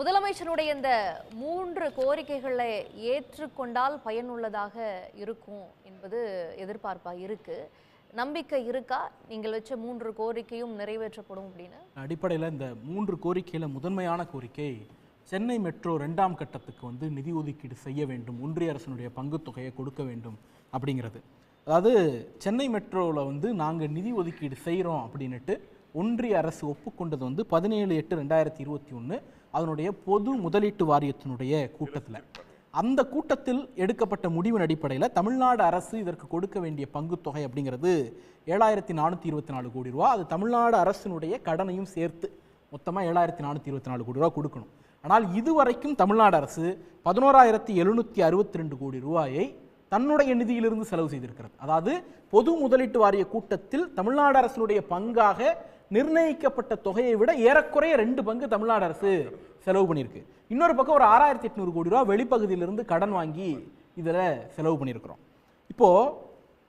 முதலமைச்சருடைய இந்த 3 கோரிக்கைகளை ஏற்றுக்கொண்டால் பயனுள்ளதாக இருக்கும் என்பது எதிர்பார்ப்பா இருக்கு. நம்பிக்கை இருக்கா? நீங்கள் வச்ச 3 கோரிக்கையும் நிறைவேற்றப்படும் அப்படின்னு? அடிப்படையில் இந்த 3 கோரிக்கையில முதன்மையான கோரிக்கை சென்னை மெட்ரோ 2ஆம் கட்டத்துக்கு நிதி ஒதுக்கீடு செய்ய வேண்டும், ஒன்றிய அரசினுடைய பங்கு தொகையை கொடுக்க வேண்டும் அப்படிங்கிறது. அதாவது சென்னை மெட்ரோவில் நாங்கள் நிதி ஒதுக்கீடு செய்கிறோம் அப்படின்ட்டு ஒன்றிய அரசு ஒப்புக்கொண்டது 17/8/2021 அதனுடைய பொது முதலீட்டு வாரியத்தினுடைய கூட்டத்தில். அந்த கூட்டத்தில் எடுக்கப்பட்ட முடிவின் அடிப்படையில் தமிழ்நாடு அரசு இதற்கு கொடுக்க வேண்டிய பங்கு தொகை அப்படிங்கிறது 7424 கோடி ரூபா. அது தமிழ்நாடு அரசினுடைய கடனையும் சேர்த்து மொத்தமாக 7424 கோடி ரூபா கொடுக்கணும். ஆனால் இதுவரைக்கும் தமிழ்நாடு அரசு 11,762 கோடி ரூபாயை தன்னுடைய நிதியிலிருந்து செலவு செய்திருக்கிறது. அதாவது பொது முதலீட்டு வாரிய கூட்டத்தில் தமிழ்நாடு அரசினுடைய பங்காக நிர்ணயிக்கப்பட்ட தொகையை விட ஏறக்குறைய 2 பங்கு தமிழ்நாடு அரசு செலவு பண்ணியிருக்கு. இன்னொரு பக்கம் ஒரு 6,800 கோடி ரூபா வெளிப்பகுதியிலிருந்து கடன் வாங்கி இதில் செலவு பண்ணியிருக்கிறோம். இப்போ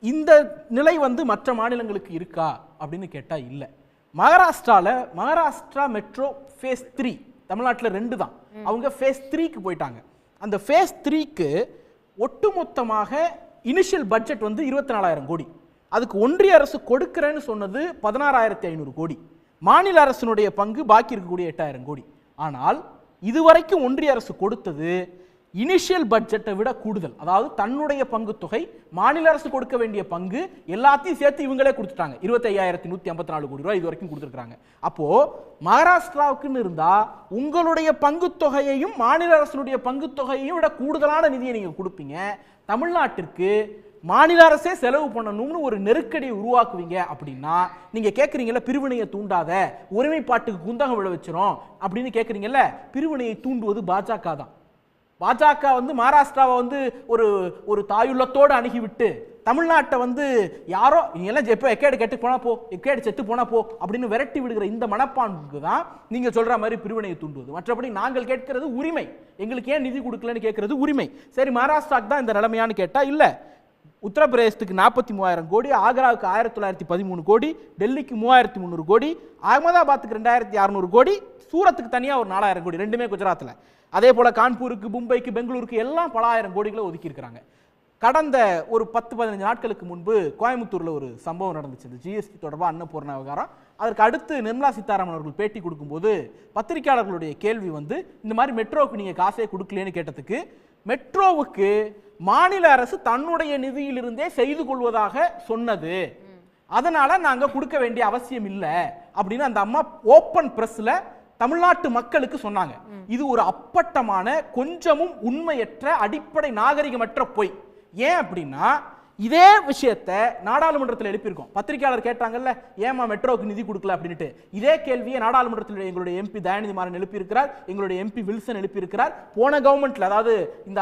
இந்த நிலை மற்ற மாநிலங்களுக்கு இருக்கா அப்படின்னு கேட்டால் இல்லை. மகாராஷ்டிரா மெட்ரோ ஃபேஸ் 3 தமிழ்நாட்டில் 2 தான். அவங்க ஃபேஸ் 3க்கு போயிட்டாங்க. அந்த ஃபேஸ் 3க்கு ஒட்டுமொத்தமாக இனிஷியல் பட்ஜெட் 24,000 கோடி. அதுக்கு ஒன்றிய அரசு கொடுக்கிறேன்னு சொன்னது 16,500 கோடி. மாநில அரசினுடைய பங்கு பாக்கி இருக்கக்கூடிய 8,000 கோடி. ஆனால் இதுவரைக்கும் ஒன்றிய அரசு கொடுத்தது இனிஷியல் பட்ஜெட்டை விட கூடுதல். அதாவது தன்னுடைய பங்கு தொகை, மாநில அரசு கொடுக்க வேண்டிய பங்கு எல்லாத்தையும் சேர்த்து இவங்களே கொடுத்துட்டாங்க. 25,154 கோடி ரூபாய் இது வரைக்கும் கொடுத்துருக்காங்க. அப்போ மகாராஷ்டிராவுக்குன்னு இருந்தா உங்களுடைய பங்கு தொகையையும் மாநில அரசினுடைய பங்கு தொகையையும் விட கூடுதலான நிதியை நீங்க கொடுப்பீங்க. தமிழ்நாட்டிற்கு மாநில அரசே செலவு பண்ணணும்னு ஒரு நெருக்கடியை உருவாக்குவீங்க அப்படின்னா நீங்க கேட்குறீங்கல்ல, பிரிவினையை தூண்டாத, ஒருமைப்பாட்டுக்கு குந்தகம் விழ வச்சிரும் அப்படின்னு கேட்குறீங்கல்ல. பிரிவினையை தூண்டுவது பாஜக தான். பாஜக மகாராஷ்டிராவை ஒரு தாயுள்ளத்தோடு அணுகிவிட்டு தமிழ்நாட்டை யாரோ எல்லாம் எப்போ எக்கேடு கெட்டு போனா போ, எக்கேடு செத்து போனா போ அப்படின்னு விரட்டி விடுகிற இந்த மனப்பான்புக்கு தான் நீங்க சொல்ற மாதிரி பிரிவினையை தூண்டுவது. மற்றபடி நாங்கள் கேட்கிறது உரிமை. எங்களுக்கு ஏன் நிதி கொடுக்கலன்னு கேட்கறது உரிமை. சரி, மகாராஷ்டிராக்கு தான் இந்த நிலைமையான்னு கேட்டா இல்ல. உத்தரப்பிரதேசத்துக்கு 43,000 கோடி, ஆக்ராவுக்கு 1913 கோடி, டெல்லிக்கு 3,300 கோடி, அகமதாபாத்துக்கு 2,600 கோடி, சூரத்துக்கு தனியா ஒரு 4,000 கோடி, ரெண்டுமே குஜராத்தில். அதே போல கான்பூருக்கு, மும்பைக்கு, பெங்களூருக்கு எல்லாம் பல ஆயிரம் கோடிகளை ஒதுக்கி இருக்கிறாங்க. கடந்த ஒரு 10-15 நாட்களுக்கு முன்பு கோயம்புத்தூர்ல ஒரு சம்பவம் நடந்துச்சு. இந்த ஜிஎஸ்டி தொடர்பாக அன்னபூர்ணா விவகாரம். அதற்கு அடுத்து நிர்மலா சீதாராமன் அவர்கள் பேட்டி கொடுக்கும்போது பத்திரிகையாளர்களுடைய கேள்வி இந்த மாதிரி மெட்ரோவுக்கு நீங்க காசே கொடுக்கலன்னு கேட்டதுக்கு, மெட்ரோவுக்கு மாநில அரசு தன்னுடைய நிதியிலிருந்தே செய்து கொள்வதாக சொன்னது, அதனால நாங்க கொடுக்க வேண்டிய அவசியம் இல்லை அப்படின்னு அந்த அம்மா ஓப்பன் பிரஸ்ல தமிழ்நாட்டு மக்களுக்கு சொன்னாங்க. இது ஒரு அப்பட்டமான, கொஞ்சமும் உண்மையற்ற, அடிப்படை நாகரிகமற்ற பொய். ஏன் அப்படின்னா இதே விஷயத்தை நாடாளுமன்றத்தில் எழுப்பியிருக்கோம். பத்திரிகையாளர் கேட்டாங்கல்ல, ஏமா மெட்ரோவுக்கு நிதி கொடுக்கல அப்படின்ட்டு. இதே கேள்வியை நாடாளுமன்றத்தில் எங்களுடைய எம்பி தயாநிதி மாறன் எழுப்பியிருக்கிறார், எங்களுடைய எம்பி வில்சன் எழுப்பியிருக்கிறார். போன கவர்மெண்ட்ல, அதாவது இந்த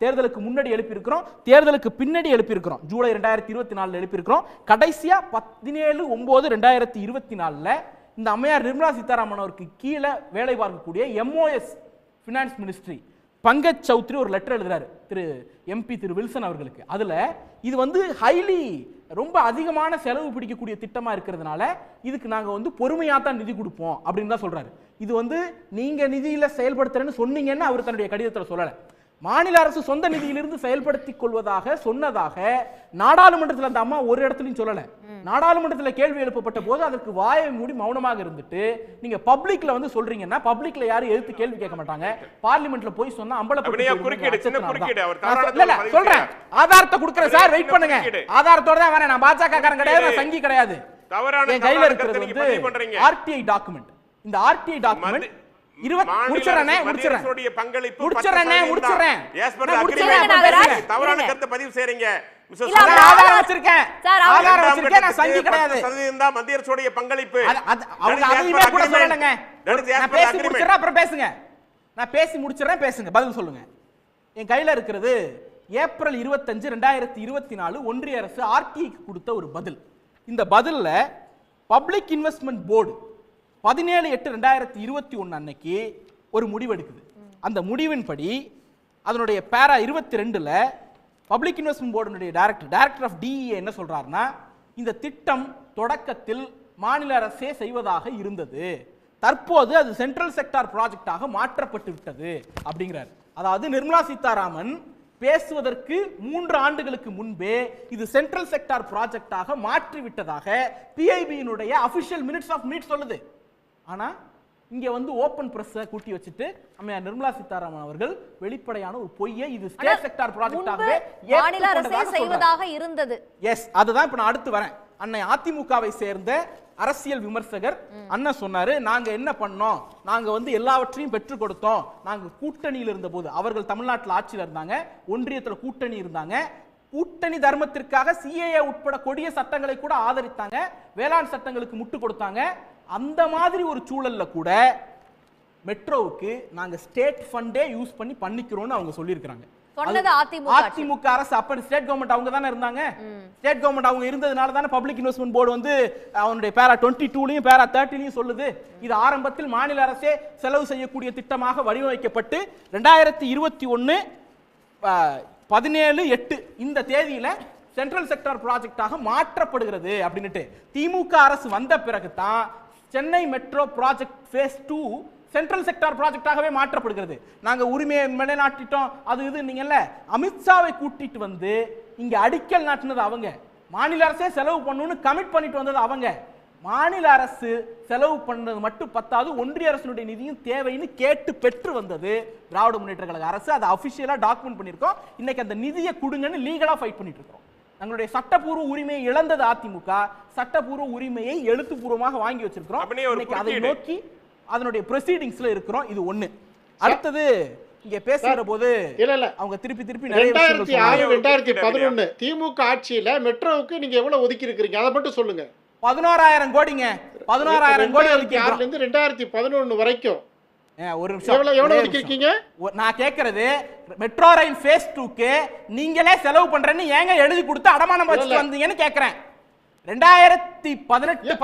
தேர்தலுக்கு முன்னாடி எழுப்பியிருக்கிறோம், தேர்தலுக்கு பின்னாடி எழுப்பியிருக்கிறோம். ஜூலை 2024 எழுப்பியிருக்கிறோம். கடைசியா 17/9/2024 இந்த அம்மையார் நிர்மலா சீதாராமன் அவருக்கு கீழே வேலை பார்க்கக்கூடிய MOS finance ministry Pankaj Chaudhary ஒரு லெட்டர் எழுதுறாரு திரு எம்பி திரு வில்சன் அவர்களுக்கு. அதுல இது ஹைலி ரொம்ப அதிகமான செலவு பிடிக்கக்கூடிய திட்டமா இருக்கிறதுனால இதுக்கு நாங்க பொறுமையா தான் நிதி கொடுப்போம் அப்படின்னு தான் சொல்றாரு. இது நீங்க நிதியில செயல்படுத்துறேன்னு சொன்னீங்கன்னு அவர் தன்னுடைய கடிதத்தில் சொல்லல. மாநில அரசு சொந்த நிதியிலிருந்து செயல்படுத்திக் கொள்வதாக சொன்னதாக நாடாளுமன்றத்தில் அந்த அம்மா ஒரு இடத்துலையும் சொல்லல. நாடாளுமன்றத்தில் கேள்வி எழுப்பப்பட்ட போது அதற்கு வாயை மூடி மௌனமாக இருந்துட்டு நீங்க பப்ளிக்ல சொல்றீங்கன்னா பப்ளிக்ல யாரும் எதிர்த்து கேள்வி கேட்க மாட்டாங்க. பார்லிமெண்ட்ல போய் சொன்னா சொல்றேன், ஆதாரத்தை கொடுக்கிறேன் சார், வெயிட் பண்ணுங்க. ஆதாரத்தோட தான் வரேன். நான் பாஜக காரன் கிடையாது, நான் சங்கி கிடையாது. என் கையில இருக்கிறது ஆர்டிஐ டாக்குமெண்ட். இந்த ஆர்டிஐ டாக்குமெண்ட் என் கையில இருக்கிறது ஏப்ரல் 25, 2024 ஒன்றிய அரசு ஆர்டிஐக்கு கொடுத்த ஒரு பதில். இந்த பதில்ல பப்ளிக் இன்வெஸ்ட்மெண்ட் போர்டு 17/8/2021 அன்னைக்கு ஒரு முடிவு எடுக்குது. அந்த முடிவின்படி அதனுடைய பேரா 22ல பப்ளிக் இன்வெஸ்ட்மெண்ட் போர்டுடைய டைரக்டர் ஆஃப் டிஇஏ என்ன சொல்றாருன்னா, இந்த திட்டம் தொடக்கத்தில் மாநில அரசே செய்வதாக இருந்தது. தற்போது அது சென்ட்ரல் செக்டார் ப்ராஜெக்டாக மாற்றப்பட்டு விட்டது அப்படிங்கிறார். அதாவது நிர்மலா சீதாராமன் பேசுவதற்கு 3 ஆண்டுகளுக்கு முன்பே இது சென்ட்ரல் செக்டார் ப்ராஜெக்டாக மாற்றி விட்டதாக பிஐபியினுடைய அபிஷியல் மினிட்ஸ் ஆஃப் மீட் சொல்லுது. ஆனா இங்க வந்து ஓபன் பிரஸ் கூட்டி வச்சுட்டு அம்மையார் நிர்மலா சீதாராமன் அவர்கள் வெளிப்படையான ஒரு பொய்யை இது ஸ்டேட் செக்டார் ப்ராஜெக்டாகவே மாநில அரசே செய்வதாக இருந்தது. எஸ், அதுதான் இப்ப நான் அடுத்து வரேன். அன்னை அதிமுகவை சேர்ந்த அரசியல் விமர்சகர் அண்ணன் சொன்னாரு, நாங்க என்ன பண்ணோம், நாங்க வந்து எல்லாவற்றையும் பெற்றுக் கொடுத்தோம். நாங்க கூட்டணியில் இருந்த போது அவர்கள் தமிழ்நாட்டில் ஆட்சியில் இருந்தாங்க, ஒன்றியத்தில் கூட்டணி இருந்தாங்க, கூட்டணி தர்மத்திற்காக சிஏஏ உட்பட கொடிய சட்டங்களை கூட ஆதரித்தாங்க, வேளாண் சட்டங்களுக்கு முட்டு கொடுத்தாங்க. அந்த மாதிரி ஒரு சூழல்ல கூட மெட்ரோவுக்கு நாங்க ஸ்டேட் ஃபண்டே யூஸ் பண்ணி பண்ணிக்கிறோம்னு அவங்க சொல்லியிருக்காங்க. அதிமுக அரசு அப்ப ஸ்டேட் கவர்மெண்ட் அவங்க தானே இருந்தாங்க. ஸ்டேட் கவர்மெண்ட் அவங்க இருந்ததுனால தானே பப்ளிக் இன்வெஸ்ட்மெண்ட் போர்டு வந்து அவனுடைய பேரா 22லயும் பேரா 30லயும் சொல்லுது, இது ஆரம்பத்தில் மாநில அரசே செலவு செய்யக்கூடிய திட்டமாக வடிவமைக்கப்பட்டு 2021 17/8 இந்த தேதியில சென்ட்ரல் செக்டார் ப்ராஜெக்டாக மாற்றப்படுகிறது அப்படின்னுட்டு திமுக அரசு வந்த பிறகு தான் Chennai metro project phase 2 central sector ப்ராஜெக்டாகவே மாற்றப்படுகிறது. நாங்க உரிமையை நிலைநாட்டிட்டோம் அது இது நீங்கல்ல, அமித்ஷாவை கூட்டிட்டு வந்து இங்க அடிக்கல் நாட்டினது அவங்க, மாநில அரசே செலவு பண்ணணும்னு கமிட் பண்ணிட்டு வந்தது அவங்க. மாநில அரசு செலவு பண்ணது மட்டும் பத்தாது, ஒன்றிய அரசுடைய நிதியும் தேவைன்னு கேட்டு பெற்று வந்தது திராவிட முன்னேற்ற கழக அரசு. அதை அபிஷியலா டாக்குமெண்ட் பண்ணியிருக்கோம். இன்னைக்கு அந்த நிதியை கொடுங்கன்னு லீகலா ஃபைட் பண்ணிட்டு இருக்கோம். தங்களுடைய சட்டப்பூர்வ உரிமையை இழந்தது அதிமுக, சட்டப்பூர்வ உரிமையை எழுத்துப்பூர்வமாக வாங்கி வச்சிருக்கிறோம். அதை நோக்கி அதனுடைய ப்ரொசீடிங்ஸ்ல இருக்கிறோம். இது ஒண்ணு. அடுத்தது இங்க பேசுற போது அவங்க திருப்பி 2006-2011 திமுக ஆட்சியில மெட்ரோவுக்கு நீங்க எவ்வளவு ஒதுக்கி இருக்கீங்க அதை மட்டும் சொல்லுங்க. 11,000 கோடிங்க. 11,000 கோடி ஒதுக்கி 2011 வரைக்கும் ஒரு நிமிஷம் நான் கேக்குறது, மெட்ரோ ரயில் ஃபேஸ் 2க்கு நீங்களே செலவு பண்றேன்னு ஏங்க எழுதி கொடுத்து அடமானம் வச்சுட்டு வந்தீங்கன்னு கேக்குறேன். 2018-19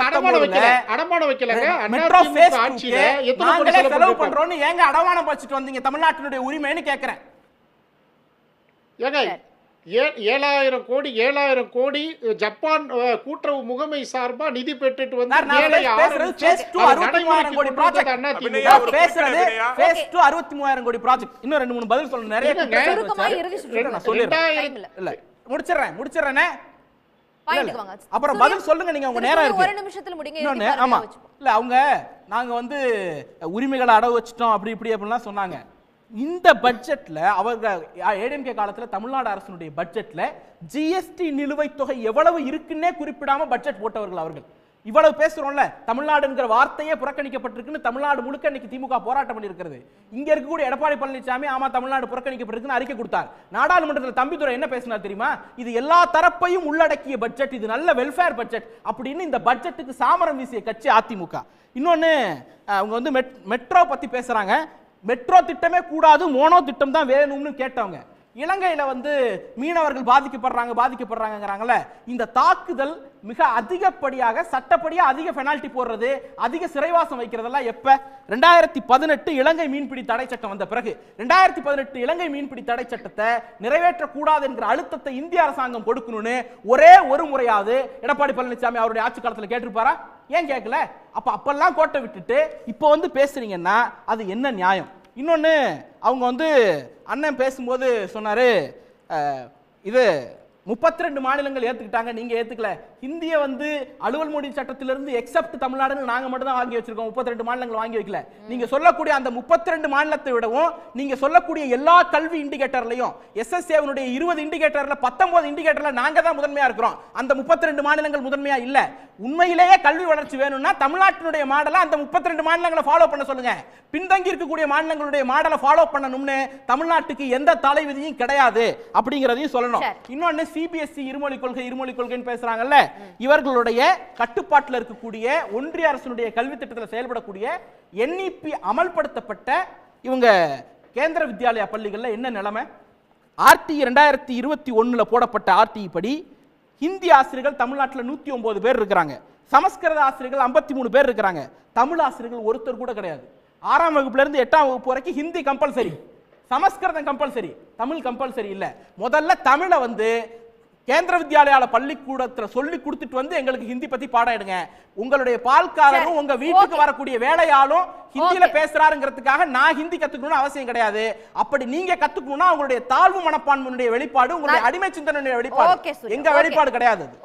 அடமானம் வைக்கலங்க. மெட்ரோ ஃபேஸ் 2க்கு நாங்களே செலவு பண்றோம்னு ஏங்க அடமானம் வச்சுட்டு வந்தீங்க தமிழ்நாட்டினுடைய உரிமைன்னு கேக்குறேன். ஏங்க 7,000 கோடி ஜப்பான் கூட்டுறவு முகமை சார்பா நிதி பெற்றுட்டு வந்து 63,000 கோடி ப்ராஜெக்ட். இன்னும் 2-3 பதில் சொல்லணும். நிறைய நான் சொல்லிடுறேன். முடிச்சிடுறேன். அப்புறம் பதில் சொல்லுங்க. நீங்க உங்க நேரம் இருக்கு. ஒரு நிமிஷத்துல முடிங்க. ஆமா இல்ல அவங்க நாங்க வந்து உரிமைகளை அடவு வச்சிட்டோம் அப்படி இப்படி அப்படிலாம் சொன்னாங்க. இந்த பட்ஜெட்ல அவங்க ஏடிஎம்கே காலத்துல தமிழ்நாடு அரசினுடைய பட்ஜெட்ல ஜிஎஸ்டி நிலுவைத் தொகை எவ்வளவு இருக்குன்னே குறிப்பிடாம பட்ஜெட் போட்டவர்கள் அவர்கள். இவ்வளவு பேசுறோம்ல, தமிழ்நாடுங்கிற வார்த்தையே புறக்கணிக்கப்பட்டிருக்குன்னு தமிழ்நாடு முழுக்க இன்னைக்கு திமுக போராட்டம் பண்ணியிருக்கிறது. இங்க இருக்கக்கூடிய எடப்பாடி பழனிசாமி ஆமா தமிழ்நாடு புறக்கணிக்கப்பட்டிருக்குன்னு அறிக்கை கொடுத்தார். நாடாளுமன்றத்தில் தம்பிதுரை என்ன பேசினார் தெரியுமா? இது எல்லா தரப்பையும் உள்ளடக்கிய பட்ஜெட், இது நல்ல வெல்ஃபேர் பட்ஜெட் அப்படின்னு இந்த பட்ஜெட்டுக்கு சாமரம் வீசிய கட்சி அதிமுக. இன்னொன்னு அவங்க வந்து மெட்ரோ பத்தி பேசுறாங்க. மெட்ரோ திட்டமே கூடாது, மோனோ திட்டம் தான் வேணும்னு கேட்டவங்க. இலங்கையில வந்து மீனவர்கள் பாதிக்கப்படுறாங்கங்கறாங்கல, இந்த தாக்குதல் மிக அதிகப்படியாக சட்டப்படியா அதிக பெனால்டி போடுறது, அதிக சிறைவாசம் வைக்கிறதெல்லாம் எப்ப? 2018 இலங்கை மீன்பிடி தடை சட்டம் வந்த பிறகு. 2018 இலங்கை மீன்பிடி தடை சட்டத்தை நிறைவேற்றக்கூடாது என்கிற அழுத்தத்தை இந்திய அரசாங்கம் கொடுக்கணும்னு ஒரே ஒரு முறையாவது எடப்பாடி பழனிசாமி அவருடைய ஆட்சி காலத்தில் கேட்டிருப்பாரா? ஏன் கேட்கல? அப்பெல்லாம் கோட்டை விட்டுட்டு இப்போ வந்து பேசுறீங்கன்னா அது என்ன நியாயம்? இன்னொன்னு அவங்க வந்து அண்ணன் பேசும்போது சொன்னாரு, இது 32 மாநிலங்கள் ஏத்துக்கிட்டாங்க, நீங்க ஏத்துக்கல. ஹிந்தியை வந்து அலுவல் மொழி சட்டத்திலிருந்து எக்ஸப்ட் தமிழ்நாடுன்னு நாங்க மட்டும் தான் வாங்கி வச்சிருக்கோம், 32 மாநிலங்கள் வாங்கி வைக்கல. நீங்க சொல்லக்கூடிய அந்த 32 மாநிலத்தை விடவும் நீங்க சொல்லக்கூடிய எல்லா கல்வி இண்டிகேட்டர்லையும் எஸ்எஸ்ஏவினுடைய 20 இண்டிகேட்டர்ல 19 இண்டிகேட்டர்ல நாங்க தான் முதன்மையா இருக்கிறோம். அந்த 32 மாநிலங்கள் முதன்மையா இல்ல. உண்மையிலேயே கல்வி வளர்ச்சி வேணும்னா தமிழ்நாட்டினுடைய மாடலை அந்த 32 மாநிலங்களை ஃபாலோ பண்ண சொல்லுங்க. பின்தங்கி இருக்கக்கூடிய மாநிலங்களுடைய மாடலை ஃபாலோ பண்ணணும்னு தமிழ்நாட்டுக்கு எந்த தலை விதியும் கிடையாது அப்படிங்கறதையும் சொல்லணும். இன்னொன்னு சிபிஎஸ்இ இருமொழி கொள்கைன்னு பேசுறாங்கல்ல, இவர்களுடைய கட்டுப்பாட்டில் இருக்கக்கூடிய ஒன்றிய அரசுடைய கல்வி திட்டத்தில் செயல்படக்கூடிய என்இபி அமல்படுத்தப்பட்ட இவங்க கேந்திர வித்யாலயா பள்ளிகள்ல என்ன நிலைமை? ஆர்டி 2021 போடப்பட்ட ஆர்டி படி ஹிந்தி ஆசிரியர்கள் தமிழ்நாட்டில் 109 பேர் இருக்கிறாங்க, சமஸ்கிருத ஆசிரியர்கள் 53 பேர் இருக்கிறாங்க, தமிழ் ஆசிரியர்கள் ஒருத்தர் கூட கிடையாது. 6ஆம் வகுப்புல இருந்து 8ஆம் வகுப்பு வரைக்கும் ஹிந்தி கம்பல்சரி, சமஸ்கிருதம் கம்பல்சரி, தமிழ் கம்பல்சரி இல்ல. முதல்ல தமிழை வந்து கேந்திர வித்யாலயால பள்ளிக்கூடத்துல சொல்லி கொடுத்துட்டு வந்து எங்களுக்கு ஹிந்தி பத்தி பாடம் எடுங்க. உங்களுடைய பால்காரரும் உங்க வீட்டுக்கு வரக்கூடிய வேலையாலும் ஹிந்தியில பேசுறாருங்கிறதுக்காக நான் ஹிந்தி கத்துக்கணும்னு அவசியம் கிடையாது. அப்படி நீங்க கத்துக்கணும்னா உங்களுடைய தாழ்வு மனப்பான்மையுடைய வெளிப்பாடு, உங்களுடைய அடிமை சிந்தனையுடைய வெளிப்பாடு, எங்க வெளிப்பாடு கிடையாது.